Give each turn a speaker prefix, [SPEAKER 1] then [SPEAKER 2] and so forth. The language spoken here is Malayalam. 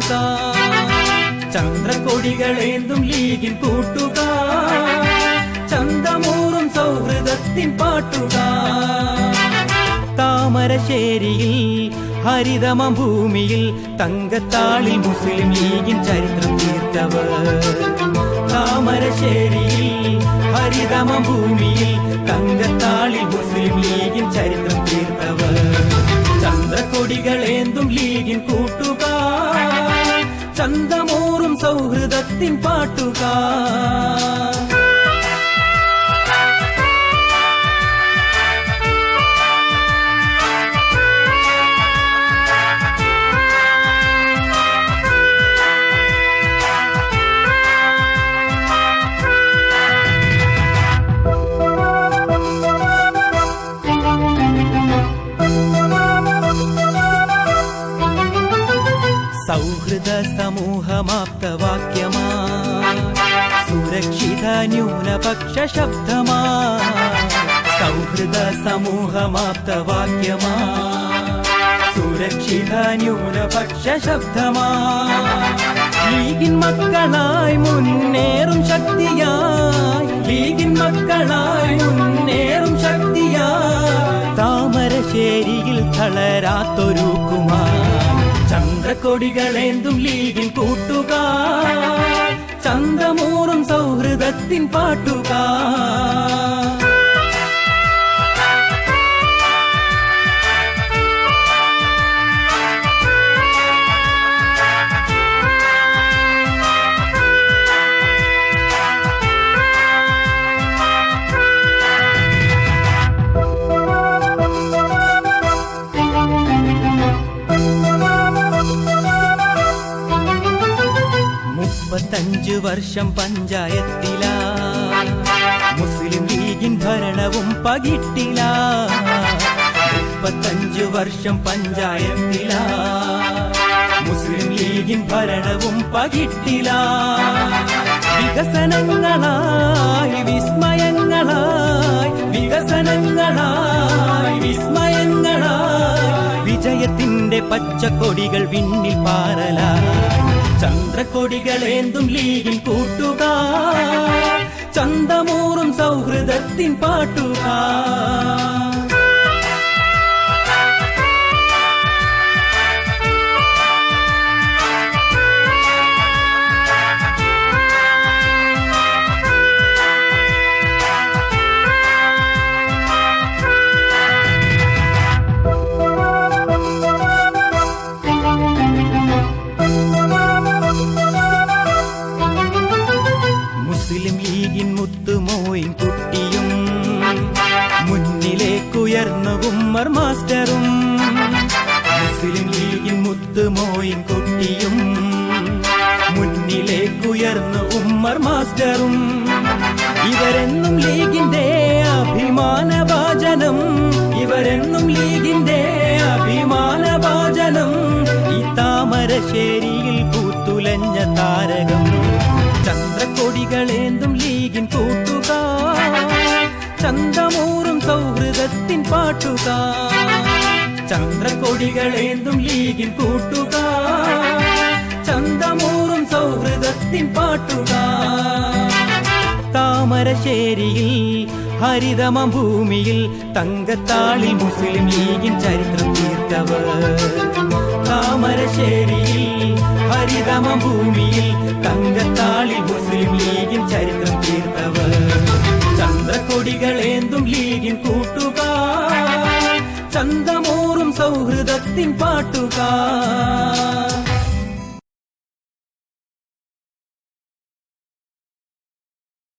[SPEAKER 1] പാട്ടുകാർ, ചന്ദ്രക്കൊടികളേന്തും ലീഗിൻ കൂട്ടുകാർ, ചന്തമൂറും സൗഹൃദത്തിൻ പാട്ടുകാർ. താമരശ്ശേരിയിൽ ഹരിതമം ഭൂമിയിൽ തങ്കത്താളിൽ മുസ്ലിം ലീഗിൻ ചരിത്രം തീർത്തവർ. താമരശ്ശേരിയിൽ ഹരിതമം ഭൂമിയിൽ തങ്കത്താളിൽ മുസ്ലിം ലീഗിൻ ചരിത്രം തീർത്തവർ. ചന്ദ്രക്കൊടികളേന്തും ലീഗിൻ കൂട്ടുകാർ, ചന്തമൂറും സൗഹൃദത്തിൻ പാട്ടുകാർ. സൗഹൃദ സമൂഹമാപ്തവാക്യമാ, സുരക്ഷിത ന്യൂനപക്ഷ ശബ്ദമാ. സൗഹൃദ സമൂഹമാപ്തവാക്യമാ, സുരക്ഷിത ന്യൂനപക്ഷ ശബ്ദമാ. ലീഗിൻ മക്കളായി മുന്നേറും ശക്തിയായി, ലീഗിൻ മക്കളായി മുന്നേറും ശക്തിയായി. താമരശ്ശേരിയിൽ തളരാത്തൊരു കുമാർ, ചന്ദ്രക്കൊടികളേന്തും ലീഗിൻ കൂട്ടുകാർ, ചന്തമൂറും സൗഹൃദത്തിൻ പാട്ടുകാർ. മുപ്പത്തഞ്ച് വർഷം പഞ്ചായത്തില, മുസ്ലിം ലീഗിൻ ഭരണവും പകിട്ടില. 35 വർഷം പഞ്ചായത്തില, മുസ്ലിം ലീഗിൻ ഭരണവും പകിട്ടില. വികസനങ്ങളായി വിസ്മയങ്ങളായി, വികസനങ്ങളായി വിസ്മയങ്ങളായി. വിജയത്തിന്റെ പച്ചക്കൊടികൾ വിണ്ണിൽ പാറലായി. ചന്ദ്രക്കൊടികളേന്തും ലീഗിൻ കൂട്ടുകാർ, ചന്തമൂറും സൗഹൃദത്തിൻ പാട്ടുകാർ. മുസ്ലിം ലീഗിൻ മുത്തുമോയിൻ കുട്ടിയും, മുന്നിലേക്കുയർന്നു ഉമ്മർ മാസ്റ്ററും. മുസ്ലിം ലീഗിൻ മുത്തുമോയിൻ കുട്ടിയും, മുന്നിലേക്കുയർന്നു ഉമ്മർ മാസ്റ്ററും. ഇവരെന്നും ലീഗിന്റെ അഭിമാനഭാജനം, ഇവരെന്നും ലീഗിന്റെ അഭിമാനഭാജനം. ഈ താമരശ്ശേരിയിൽ പൂത്തുലഞ്ഞ താരകം, ചന്ദ്രക്കൊടികളേന്തും ലീഗിൻ കൂട്ടുകാർ, ചന്തമൂറും സൗഹൃദത്തിൻ പാട്ടുകാർ. ചന്ദ്രക്കൊടികളേന്തും ലീഗിൻ കൂട്ടുകാർ, ചന്തമൂറും സൗഹൃദത്തിൻ പാട്ടുകാർ. താമരശ്ശേരിയിൽ ഹരിതമം ഭൂമിയിൽ തങ്കത്താളിൽ മുസ്ലിം ലീഗിൻ ചരിത്രം തീർത്തവർ. താമരശ്ശേരിയിൽ ഹരിതമം ഭൂമിയിൽ തങ്കത്താളിൽ മുസ്ലിം ലീഗിൻ ചരിത്രം തീർത്തവർ. ചന്ദ്രക്കൊടികളേന്തും ലീഗിൻ കൂട്ടുകാർ, ചന്തമൂറും സൗഹൃദത്തിൻ പാട്ടുകാർ.